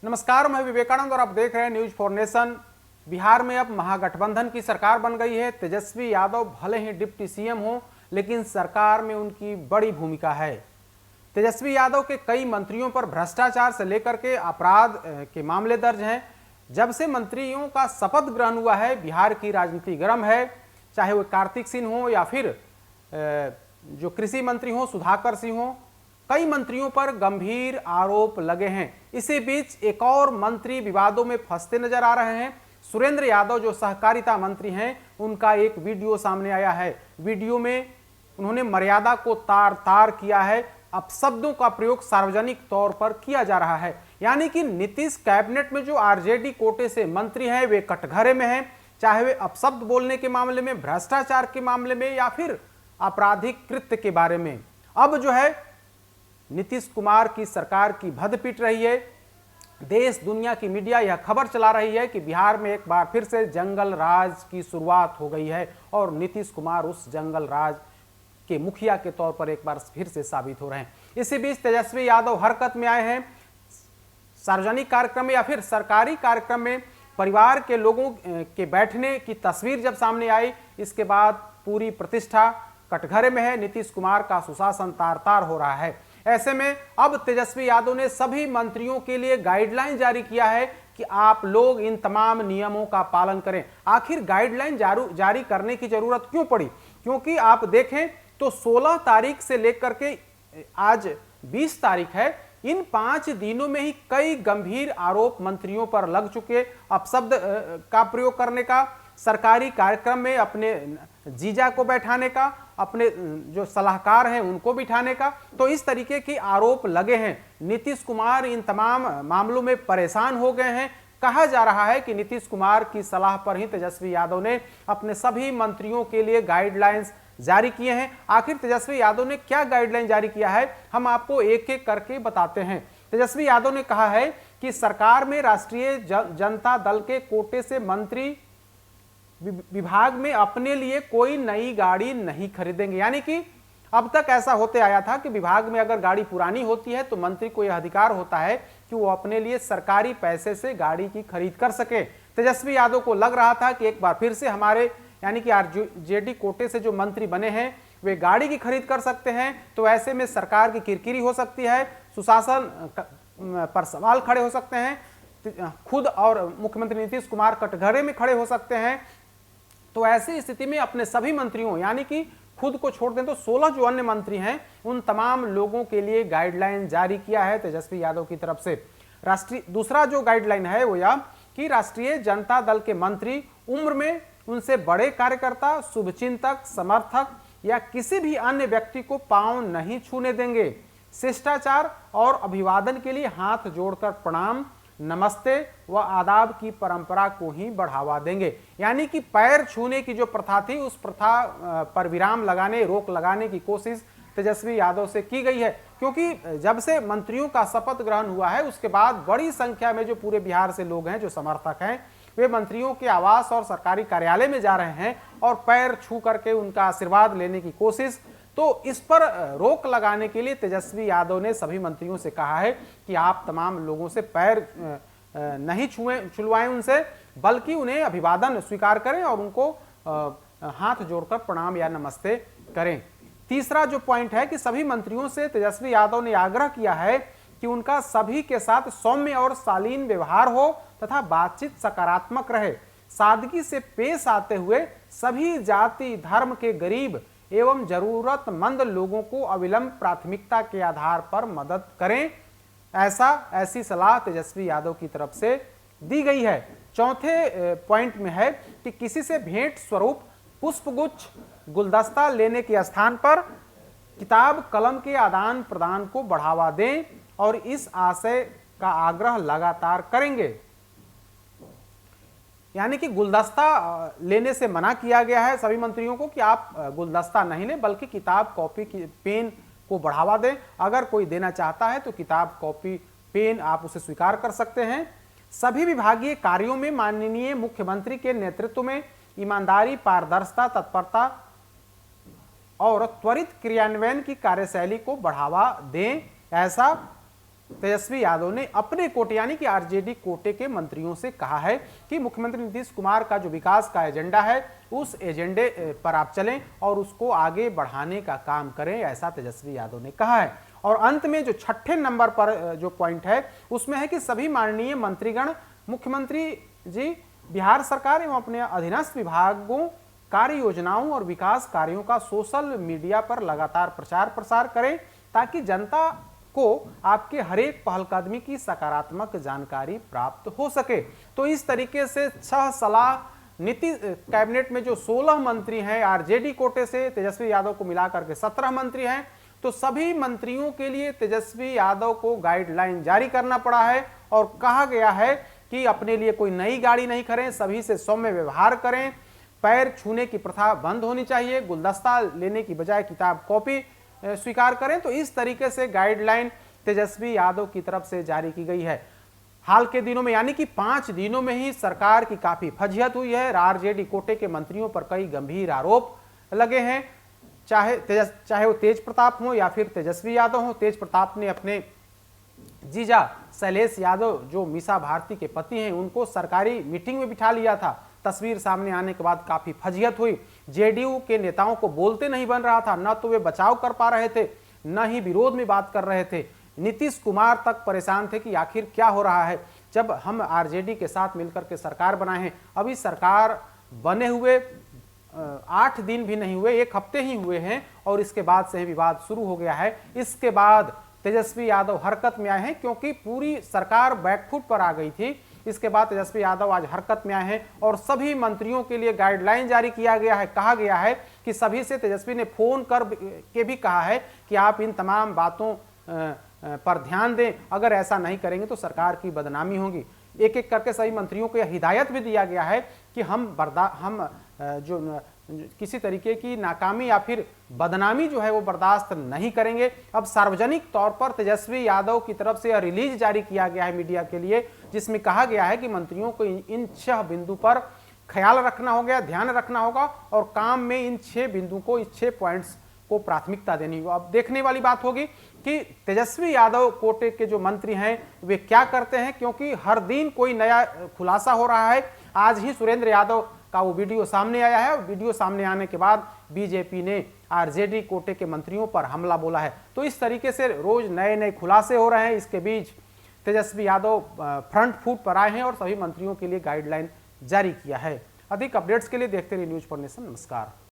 नमस्कार, मैं विवेकानंद और आप देख रहे हैं न्यूज फॉर नेशन। बिहार में अब महागठबंधन की सरकार बन गई है। तेजस्वी यादव भले ही डिप्टी सीएम हो, लेकिन सरकार में उनकी बड़ी भूमिका है। तेजस्वी यादव के कई मंत्रियों पर भ्रष्टाचार से लेकर के अपराध के मामले दर्ज हैं। जब से मंत्रियों का शपथ ग्रहण हुआ है, बिहार की राजनीति गर्म है। चाहे वो कार्तिक सिंह हो या फिर जो कृषि मंत्री हो सुधाकर सिंह हो, कई मंत्रियों पर गंभीर आरोप लगे हैं। इसी बीच एक और मंत्री विवादों में फंसते नजर आ रहे हैं। सुरेंद्र यादव जो सहकारिता मंत्री हैं, उनका एक वीडियो सामने आया है। वीडियो में उन्होंने मर्यादा को तार तार किया है। अपशब्दों का प्रयोग सार्वजनिक तौर पर किया जा रहा है। यानी कि नीतीश कैबिनेट में जो आरजेडी कोटे से मंत्री हैं, वे कटघरे में हैं। चाहे वे अपशब्द बोलने के मामले में, भ्रष्टाचार के मामले में या फिर आपराधिक कृत्य के बारे में। अब जो है नीतीश कुमार की सरकार की भद्द पीट रही है। देश दुनिया की मीडिया यह खबर चला रही है कि बिहार में एक बार फिर से जंगल राज की शुरुआत हो गई है और नीतीश कुमार उस जंगल राज के मुखिया के तौर पर एक बार फिर से साबित हो रहे हैं। इसी बीच तेजस्वी यादव हरकत में आए हैं। सार्वजनिक कार्यक्रम में या फिर सरकारी कार्यक्रम में परिवार के लोगों के बैठने की तस्वीर जब सामने आई, इसके बाद पूरी प्रतिष्ठा कटघरे में है। नीतीश कुमार का सुशासन तार तार हो रहा है। ऐसे में अब तेजस्वी यादव ने सभी मंत्रियों के लिए गाइडलाइन जारी किया है कि आप लोग इन तमाम नियमों का पालन करें। आखिर गाइडलाइन जारी करने की जरूरत क्यों पड़ी? क्योंकि आप देखें तो 16 तारीख से लेकर के आज 20 तारीख है, इन 5 दिनों में ही कई गंभीर आरोप मंत्रियों पर लग चुके। अपशब्द का प्रयोग करने का, सरकारी कार्यक्रम में अपने जीजा को बैठाने का, अपने जो सलाहकार हैं उनको बिठाने का, तो इस तरीके के आरोप लगे हैं। नीतीश कुमार इन तमाम मामलों में परेशान हो गए हैं। कहा जा रहा है कि नीतीश कुमार की सलाह पर ही तेजस्वी यादव ने अपने सभी मंत्रियों के लिए गाइडलाइंस जारी किए हैं। आखिर तेजस्वी यादव ने क्या गाइडलाइन जारी किया है, हम आपको एक एक करके बताते हैं। तेजस्वी यादव ने कहा है कि सरकार में राष्ट्रीय जनता दल के कोटे से मंत्री विभाग में अपने लिए कोई नई गाड़ी नहीं खरीदेंगे। यानी कि अब तक ऐसा होते आया था कि विभाग में अगर गाड़ी पुरानी होती है तो मंत्री को यह अधिकार होता है कि वो अपने लिए सरकारी पैसे से गाड़ी की खरीद कर सके। तेजस्वी यादव को लग रहा था कि एक बार फिर से हमारे यानी कि आरजेडी कोटे से जो मंत्री बने हैं वे गाड़ी की खरीद कर सकते हैं, तो ऐसे में सरकार की किरकिरी हो सकती है, सुशासन पर सवाल खड़े हो सकते हैं, खुद और मुख्यमंत्री नीतीश कुमार कटघरे में खड़े हो सकते हैं। तो ऐसी स्थिति में अपने सभी मंत्रियों यानी कि खुद को छोड़ दें तो 16 जो अन्य मंत्री हैं उन तमाम लोगों के लिए गाइडलाइन जारी किया है तेजस्वी यादव की तरफ से। दूसरा जो गाइडलाइन है वो यह कि राष्ट्रीय जनता दल के मंत्री उम्र में उनसे बड़े कार्यकर्ता, शुभचिंतक, समर्थक या किसी भी अन्य व्यक्ति को पांव नहीं छूने देंगे। शिष्टाचार और अभिवादन के लिए हाथ जोड़कर प्रणाम, नमस्ते व आदाब की परंपरा को ही बढ़ावा देंगे। यानी कि पैर छूने की जो प्रथा थी उस प्रथा पर विराम लगाने, रोक लगाने की कोशिश तेजस्वी यादव से की गई है। क्योंकि जब से मंत्रियों का शपथ ग्रहण हुआ है उसके बाद बड़ी संख्या में जो पूरे बिहार से लोग हैं, जो समर्थक हैं, वे मंत्रियों के आवास और सरकारी कार्यालय में जा रहे हैं और पैर छू करके उनका आशीर्वाद लेने की कोशिश। तो इस पर रोक लगाने के लिए तेजस्वी यादव ने सभी मंत्रियों से कहा है कि आप तमाम लोगों से पैर नहीं छुलवाएं उनसे, बल्कि उन्हें अभिवादन स्वीकार करें और उनको हाथ जोड़कर प्रणाम या नमस्ते करें। तीसरा जो पॉइंट है कि सभी मंत्रियों से तेजस्वी यादव ने आग्रह किया है कि उनका सभी के साथ सौम्य और शालीन व्यवहार हो तथा बातचीत सकारात्मक रहे। सादगी से पेश आते हुए सभी जाति धर्म के गरीब एवं जरूरतमंद लोगों को अविलंब प्राथमिकता के आधार पर मदद करें। ऐसी सलाह तेजस्वी यादव की तरफ से दी गई है। चौथे पॉइंट में है कि किसी से भेंट स्वरूप पुष्पगुच्छ, गुलदस्ता लेने के स्थान पर किताब कलम के आदान प्रदान को बढ़ावा दें और इस आशय का आग्रह लगातार करेंगे। यानी कि गुलदस्ता लेने से मना किया गया है सभी मंत्रियों को कि आप गुलदस्ता नहीं लें, बल्कि किताब, कॉपी, पेन को बढ़ावा दें। अगर कोई देना चाहता है तो किताब, कॉपी, पेन आप उसे स्वीकार कर सकते हैं। सभी विभागीय कार्यों में माननीय मुख्यमंत्री के नेतृत्व में ईमानदारी, पारदर्शिता, तत्परता और त्वरित क्रियान्वयन की कार्यशैली को बढ़ावा दें। ऐसा तेजस्वी यादव ने अपने कोटे यानी कि आरजेडी कोटे के मंत्रियों से कहा है कि मुख्यमंत्री नीतीश कुमार का जो विकास का एजेंडा है उस एजेंडे पर आप चलें और उसको आगे बढ़ाने का काम करें, ऐसा तेजस्वी यादव ने कहा है। और अंत में जो 6ठे नंबर पर जो पॉइंट है उसमें है कि सभी माननीय मंत्रीगण मुख्यमंत्री जी बिहार सरकार एवं अपने अधीनस्थ विभागों कार्य योजनाओं और विकास कार्यों का सोशल मीडिया पर लगातार प्रचार प्रसार करें ताकि जनता को आपके हर एक पहलकदमी की सकारात्मक जानकारी प्राप्त हो सके। तो इस तरीके से 6 सलाह नीति कैबिनेट में जो 16 मंत्री हैं आरजेडी कोटे से, तेजस्वी यादव को मिलाकर के 17 मंत्री हैं, तो सभी मंत्रियों के लिए तेजस्वी यादव को गाइडलाइन जारी करना पड़ा है और कहा गया है कि अपने लिए कोई नई गाड़ी नहीं खरीदें, सभी से सौम्य व्यवहार करें, पैर छूने की प्रथा बंद होनी चाहिए, गुलदस्ता लेने की बजाय किताब कॉपी स्वीकार करें। तो इस तरीके से गाइडलाइन तेजस्वी यादव की तरफ से जारी की गई है। हाल के दिनों में यानी कि 5 दिनों में ही सरकार की काफी फजीहत हुई है। आरजेडी कोटे के मंत्रियों पर कई गंभीर आरोप लगे हैं, चाहे वो तेज प्रताप हो या फिर तेजस्वी यादव हो। तेज प्रताप ने अपने जीजा शैलेश यादव जो मीसा भारती के पति हैं उनको सरकारी मीटिंग में बिठा लिया था। तस्वीर सामने आने के बाद काफी फजीहत हुई। जेडीयू के नेताओं को बोलते नहीं बन रहा था, न तो वे बचाव कर पा रहे थे न ही विरोध में बात कर रहे थे। नीतीश कुमार तक परेशान थे कि आखिर क्या हो रहा है जब हम आरजेडी के साथ मिलकर के सरकार बनाए हैं। अभी सरकार बने हुए 8 दिन भी नहीं हुए, 1 हफ्ते ही हुए हैं और इसके बाद से विवाद शुरू हो गया है। इसके बाद तेजस्वी यादव हरकत में आए हैं क्योंकि पूरी सरकार बैकफुट पर आ गई थी। इसके बाद तेजस्वी यादव आज हरकत में आए हैं और सभी मंत्रियों के लिए गाइडलाइन जारी किया गया है। कहा गया है कि सभी से तेजस्वी ने फोन कर के भी कहा है कि आप इन तमाम बातों पर ध्यान दें, अगर ऐसा नहीं करेंगे तो सरकार की बदनामी होगी। एक एक करके सभी मंत्रियों को हिदायत भी दिया गया है कि हम किसी तरीके की नाकामी या फिर बदनामी जो है वो बर्दाश्त नहीं करेंगे। अब सार्वजनिक तौर पर तेजस्वी यादव की तरफ से रिलीज जारी किया गया है मीडिया के लिए, जिसमें कहा गया है कि मंत्रियों को इन 6 बिंदु पर ख्याल रखना होगा, ध्यान रखना होगा और काम में इन 6 बिंदु को, इस 6 पॉइंट्स को प्राथमिकता देनी होगी। अब देखने वाली बात होगी कि तेजस्वी यादव कोटे के जो मंत्री हैं वे क्या करते हैं, क्योंकि हर दिन कोई नया खुलासा हो रहा है। आज ही सुरेंद्र यादव का वो वीडियो सामने आया है। वीडियो सामने आने के बाद बीजेपी ने आरजेडी कोटे के मंत्रियों पर हमला बोला है। तो इस तरीके से रोज नए नए खुलासे हो रहे हैं। इसके बीच तेजस्वी यादव फ्रंट फुट पर आए हैं और सभी मंत्रियों के लिए गाइडलाइन जारी किया है। अधिक अपडेट्स के लिए देखते रहिए न्यूज़ फॉर नेशन। नमस्कार।